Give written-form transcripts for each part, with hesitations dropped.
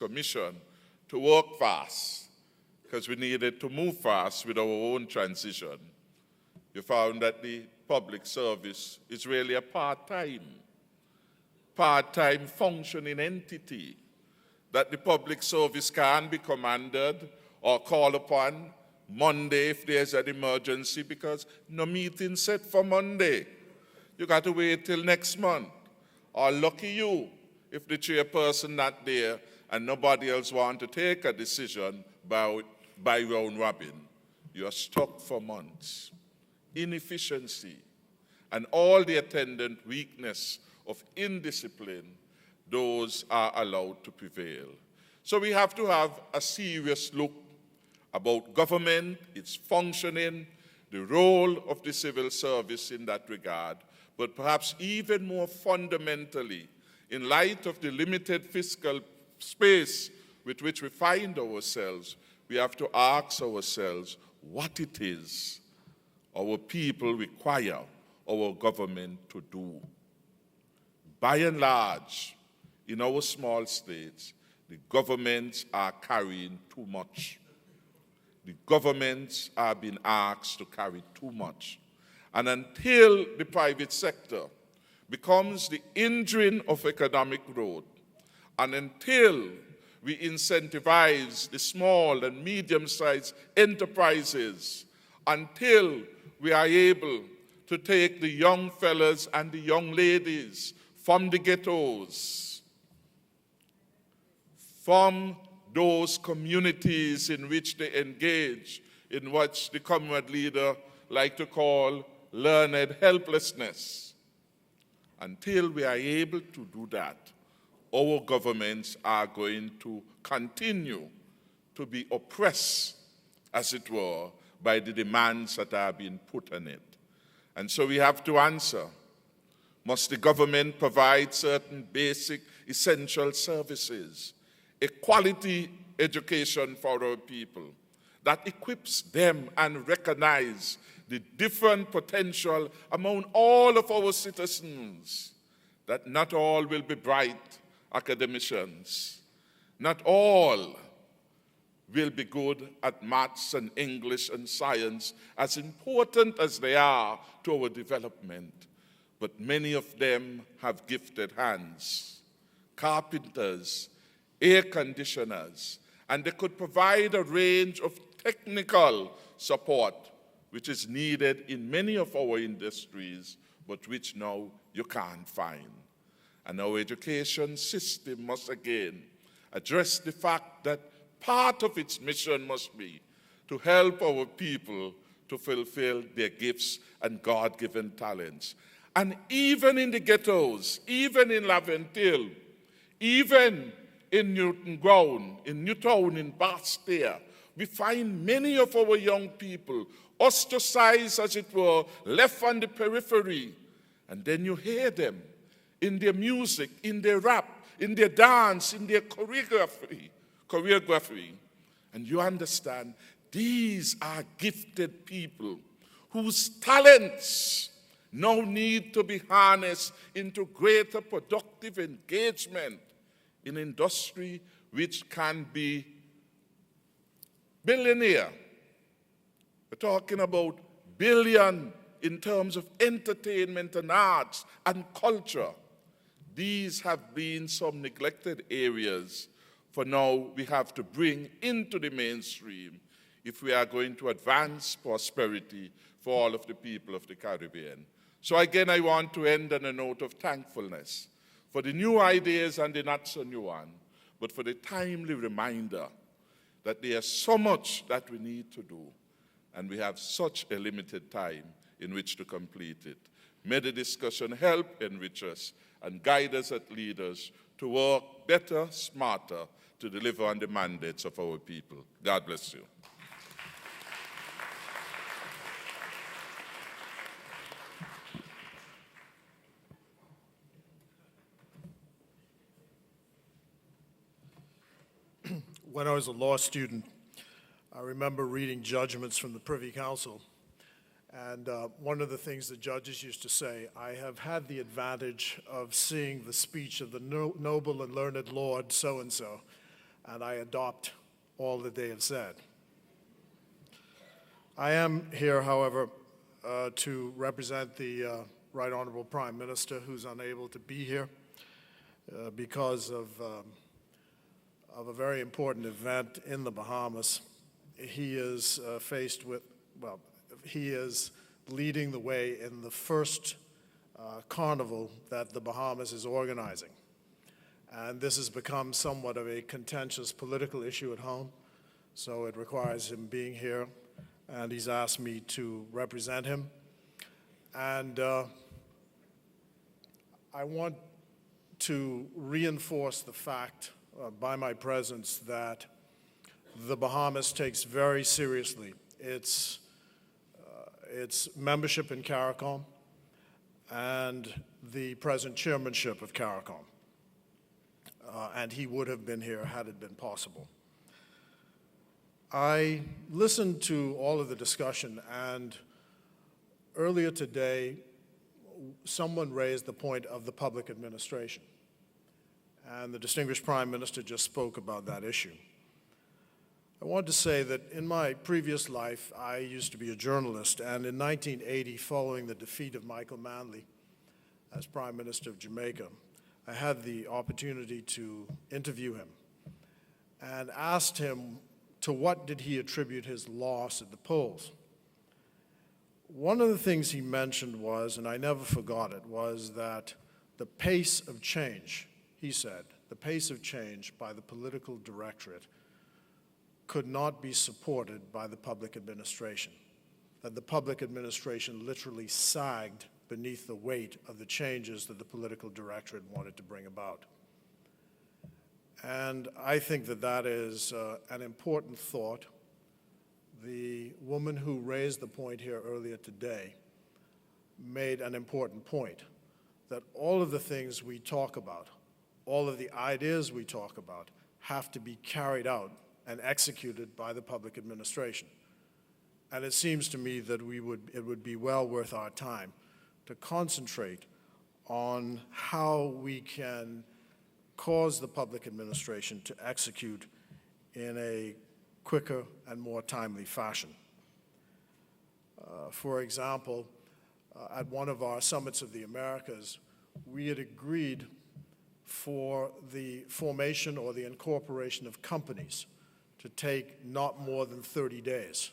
Commission to work fast because we needed to move fast with our own transition. You found that the public service is really a part-time functioning entity, that the public service can be commanded or called upon Monday if there's an emergency because no meeting set for Monday. You got to wait till next month. Or lucky you if the chairperson not there and nobody else want to take a decision by round robin. You're stuck for months. Inefficiency and all the attendant weakness of indiscipline, those are allowed to prevail. So we have to have a serious look about government, its functioning, the role of the civil service in that regard, but perhaps even more fundamentally, in light of the limited fiscal space with which we find ourselves, we have to ask ourselves what it is our people require our government to do. By and large, in our small states, the governments are carrying too much. The governments are being asked to carry too much. And until the private sector becomes the engine of economic growth, and until we incentivize the small and medium-sized enterprises, until we are able to take the young fellas and the young ladies from the ghettos, from those communities in which they engage, in what the Commonwealth leader like to call learned helplessness. Until we are able to do that, our governments are going to continue to be oppressed, as it were, by the demands that are being put on it. And so we have to answer, must the government provide certain basic, essential services, a quality education for our people that equips them and recognize the different potential among all of our citizens, that not all will be bright academicians, not all will be good at maths and English and science, as important as they are to our development. But many of them have gifted hands, carpenters, air conditioners, and they could provide a range of technical support which is needed in many of our industries, but which now you can't find. And our education system must again address the fact that part of its mission must be to help our people to fulfill their gifts and God-given talents. And even in the ghettos, even in Laventille, even in Newton Ground, in Newtown, in Bastille, we find many of our young people ostracized, as it were, left on the periphery. And then you hear them in their music, in their rap, in their dance, in their choreography. And you understand, these are gifted people whose talents now need to be harnessed into greater productive engagement in industry which can be billionaire. We're talking about billion in terms of entertainment and arts and culture. These have been some neglected areas for now we have to bring into the mainstream if we are going to advance prosperity for all of the people of the Caribbean. So again, I want to end on a note of thankfulness for the new ideas and the not so new one, but for the timely reminder that there's so much that we need to do, and we have such a limited time in which to complete it. May the discussion help enrich us and guide us as leaders to work better, smarter, to deliver on the mandates of our people. God bless you. When I was a law student, I remember reading judgments from the Privy Council. And one of the things the judges used to say, I have had the advantage of seeing the speech of the noble and learned Lord so-and-so. and I adopt all that they have said. I am here, however, to represent the Right Honorable Prime Minister, who's unable to be here because of a very important event in the Bahamas. He is faced with, well, he is leading the way in the first carnival that the Bahamas is organizing. And this has become somewhat of a contentious political issue at home, so it requires him being here, and he's asked me to represent him. And I want to reinforce the fact by my presence that the Bahamas takes very seriously its membership in CARICOM and the present chairmanship of CARICOM. And he would have been here had it been possible. I listened to all of the discussion, and earlier today, someone raised the point of the public administration. And the distinguished Prime Minister just spoke about that issue. I want to say that in my previous life, I used to be a journalist, and in 1980, following the defeat of Michael Manley as Prime Minister of Jamaica, I had the opportunity to interview him and asked him to what did he attribute his loss at the polls. One of the things he mentioned was, and I never forgot it, was that the pace of change, he said, the pace of change by the political directorate could not be supported by the public administration, that the public administration literally sagged beneath the weight of the changes that the political directorate wanted to bring about. And I think that that is an important thought. The woman who raised the point here earlier today made an important point, that all of the things we talk about, all of the ideas we talk about, have to be carried out and executed by the public administration. And it seems to me that it would be well worth our time to concentrate on how we can cause the public administration to execute in a quicker and more timely fashion. For example, at one of our summits of the Americas, we had agreed for the formation or the incorporation of companies to take not more than 30 days.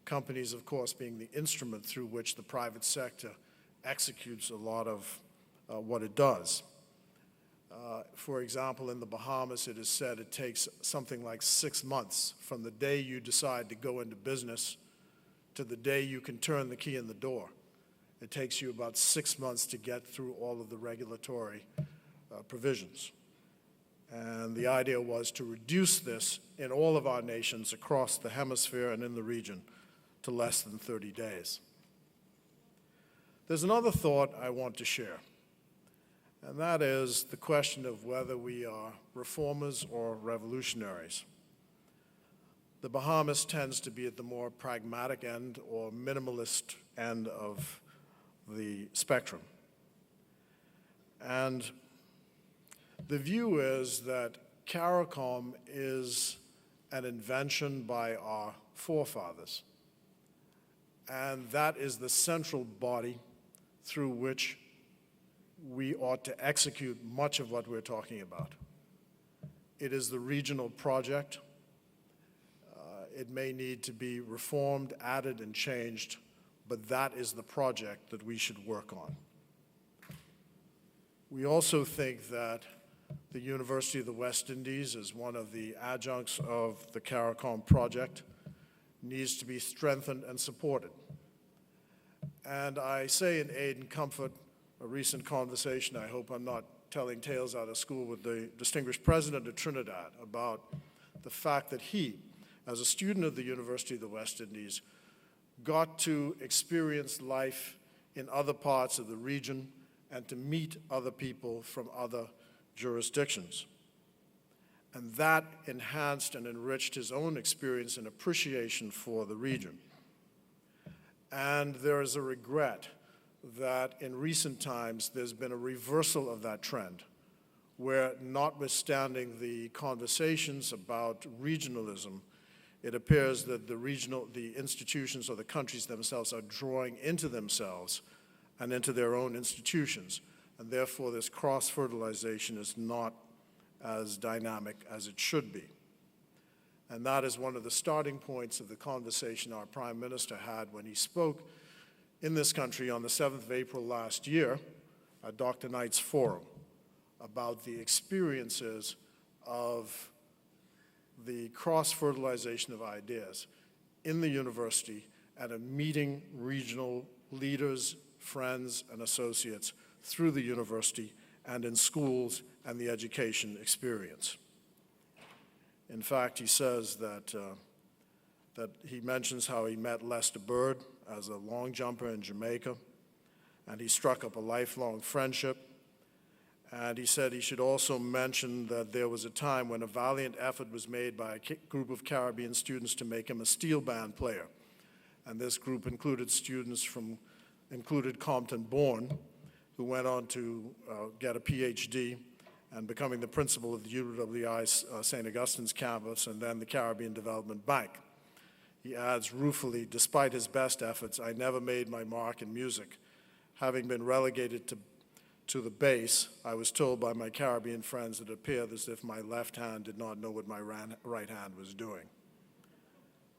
Companies, of course, being the instrument through which the private sector executes a lot of what it does. For example, in the Bahamas, it is said it takes something like 6 months from the day you decide to go into business to the day you can turn the key in the door. It takes you about 6 months to get through all of the regulatory provisions. And the idea was to reduce this in all of our nations across the hemisphere and in the region to less than 30 days. There's another thought I want to share, and that is the question of whether we are reformers or revolutionaries. The Bahamas tends to be at the more pragmatic end or minimalist end of the spectrum. And the view is that CARICOM is an invention by our forefathers, and that is the central body through which we ought to execute much of what we're talking about. It is the regional project. It may need to be reformed, added, and changed, but that is the project that we should work on. We also think that the University of the West Indies, as one of the adjuncts of the CARICOM project, needs to be strengthened and supported. And I say in aid and comfort, a recent conversation, I hope I'm not telling tales out of school, with the distinguished president of Trinidad about the fact that he, as a student of the University of the West Indies, got to experience life in other parts of the region and to meet other people from other jurisdictions. And that enhanced and enriched his own experience and appreciation for the region. And there is a regret that in recent times there's been a reversal of that trend, where, notwithstanding the conversations about regionalism, it appears that the institutions or the countries themselves are drawing into themselves and into their own institutions, and therefore this cross-fertilization is not as dynamic as it should be. And that is one of the starting points of the conversation our Prime Minister had when he spoke in this country on the 7th of April last year at Dr. Knight's Forum about the experiences of the cross-fertilization of ideas in the university and of meeting regional leaders, friends, and associates through the university and in schools and the education experience. In fact, he says that he mentions how he met Lester Bird as a long jumper in Jamaica, and he struck up a lifelong friendship. And he said he should also mention that there was a time when a valiant effort was made by a group of Caribbean students to make him a steel band player. And this group included included Compton Bourne, who went on to get a PhD and becoming the principal of the UWI's St. Augustine's campus and then the Caribbean Development Bank. He adds ruefully, despite his best efforts, I never made my mark in music. Having been relegated to the bass, I was told by my Caribbean friends that it appeared as if my left hand did not know what my right hand was doing.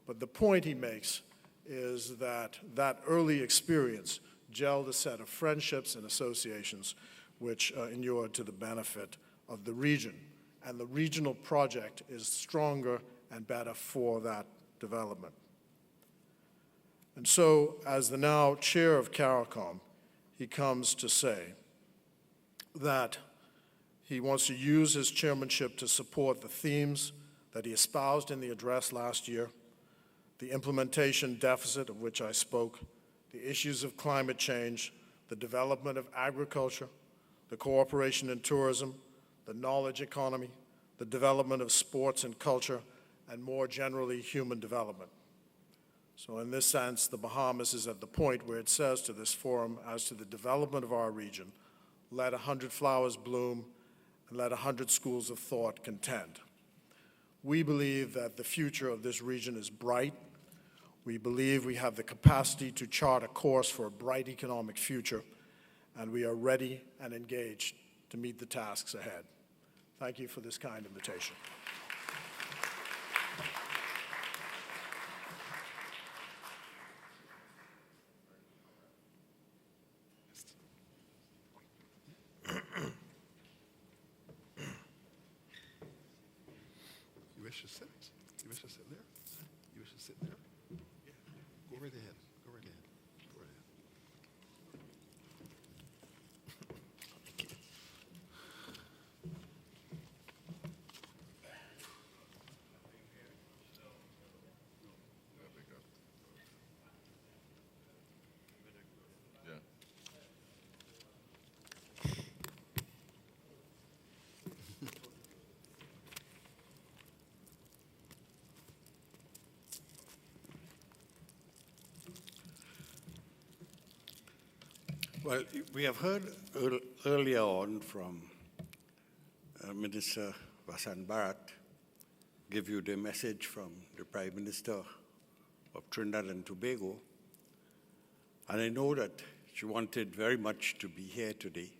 But the point he makes is that that early experience gelled a set of friendships and associations which inured to the benefit of the region. And the regional project is stronger and better for that development. And so, as the now chair of CARICOM, he comes to say that he wants to use his chairmanship to support the themes that he espoused in the address last year, the implementation deficit of which I spoke, the issues of climate change, the development of agriculture, the cooperation in tourism, the knowledge economy, the development of sports and culture, and more generally, human development. So in this sense, the Bahamas is at the point where it says to this forum, as to the development of our region, let 100 flowers bloom and let 100 schools of thought contend. We believe that the future of this region is bright. We believe we have the capacity to chart a course for a bright economic future, and we are ready and engaged to meet the tasks ahead. Thank you for this kind invitation. You wish to sit? You wish to sit there? You wish to sit there? Yeah. Go right ahead. Go right ahead. Go right ahead. Thank you. Yeah. Well, we have heard earlier on from Minister Vasan Bharat give you the message from the Prime Minister of Trinidad and Tobago, and I know that she wanted very much to be here today.